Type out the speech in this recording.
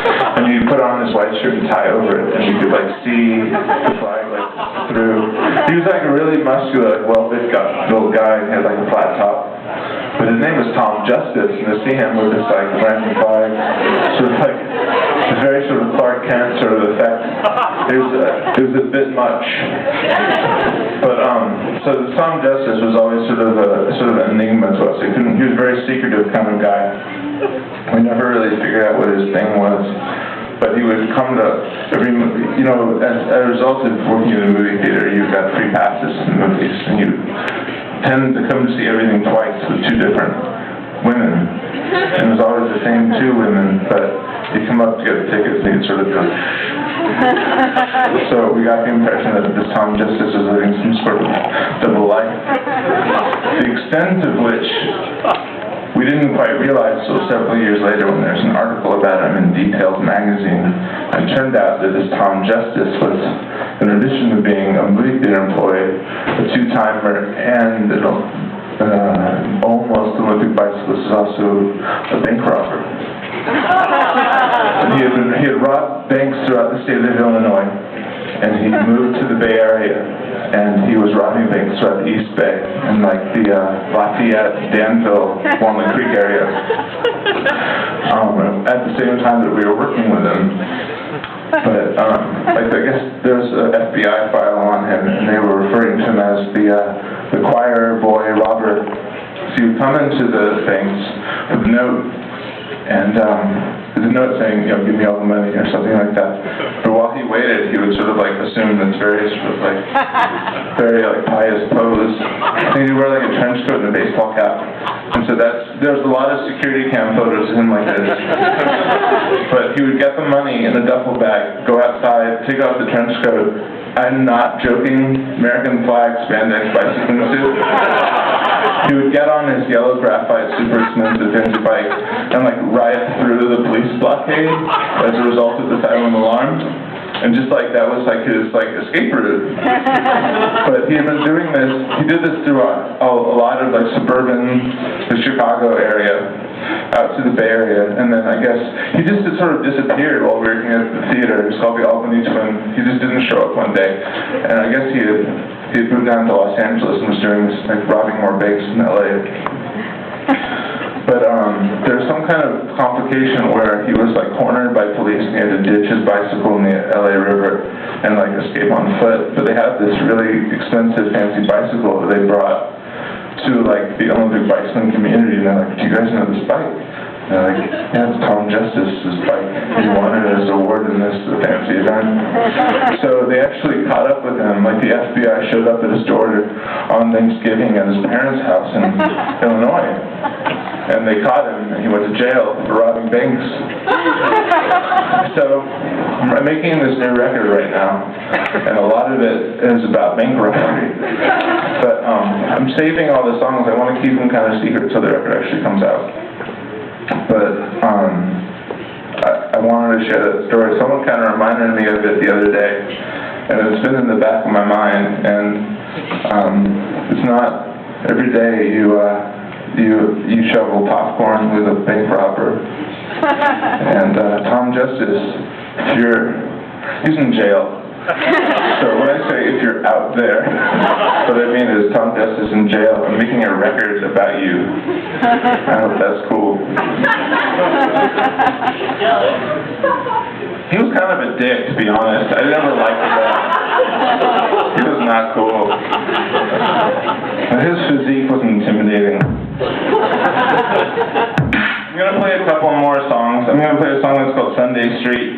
And he put on his white shirt and tie over it, and you could like see the flag like through. He was like a really muscular, well-fit little guy, and he had like a flat top. But his name was Tom Justice, and to see him with this like random flag, sort of like this very sort of Clark Kent sort of effect, it was a bit much. But so Tom Justice was always sort of an enigma to us. He was a very secretive kind of guy. We never really figured out what his thing was. But he would come to every movie, you know, as a result of working in a movie theater, you got free passes to movies, and you tend to come to see everything twice with two different women. And it was always the same two women, but you come up to get a ticket, and you'd sort of go. So we got the impression that this Tom Justice was living some sort of double life. The extent of which we didn't quite realize until several years later when there's an article about him in Details magazine. It turned out that this Tom Justice was, in addition to being a movie theater employee, a two-timer and an almost Olympic bicyclist, is also a bank robber. And he had robbed banks throughout the state of Illinois, and he moved to the Bay Area, and he was robbing banks throughout the East Bay, and like the Lafayette, Danville, Walnut Creek area. At the same time that we were working with him. But I guess there's an FBI file on him, and they were referring to him as the choir boy robber. So he would come into the things with a note, and there's a note saying, you know, give me all the money or something like that. But while he waited, he would sort of like assume this very sort of like very like pious pose. I think he'd wear like a trench coat and a baseball cap. And so there's a lot of security cam photos of him like this. But he would get the money in a duffel bag, go outside, take off the trench coat. I'm not joking, American flag spandex bicycling suit. He would get on his yellow graphite super expensive fancy bike and like ride through the police blockade as a result of the silent alarm. And just like that was like his like escape route. But he had been doing this, he did this through a lot of like the Chicago area, out to the Bay Area, and then I guess he just sort of disappeared while working at the theater. It was called the Albany Twin. He just didn't show up one day. And I guess he had moved down to Los Angeles and was doing this, like robbing more banks in LA. But there's some kind of complication where he was like cornered by police and he had to ditch his bicycle in the LA River and like escape on foot. But they had this really expensive fancy bicycle that they brought to like the Olympic bicycling community, and they're like, do you guys know this bike? And they're like, yeah, it's Tom Justice's bike. He won it as an award in this fancy event. So they actually caught up with him. Like the FBI showed up at his door on Thanksgiving at his parents' house in Illinois. And they caught him, and he went to jail for robbing banks. So I'm making this new record right now, and a lot of it is about bank robbery. But I'm saving all the songs. I want to keep them kind of secret until the record actually comes out. But I wanted to share that story. Someone kind of reminded me of it the other day, and it's been in the back of my mind. And it's not every day you shovel popcorn with a bank robber. And Tom Justice, he's in jail. So when I say if you're out there, what I mean is Tom Justice in jail. I'm making a record about you. I hope that's cool. He was kind of a dick, to be honest. I never liked that. He was not cool. And his physique was intimidating. I'm going to play a couple more songs. I'm going to play a song that's called Sunday Street.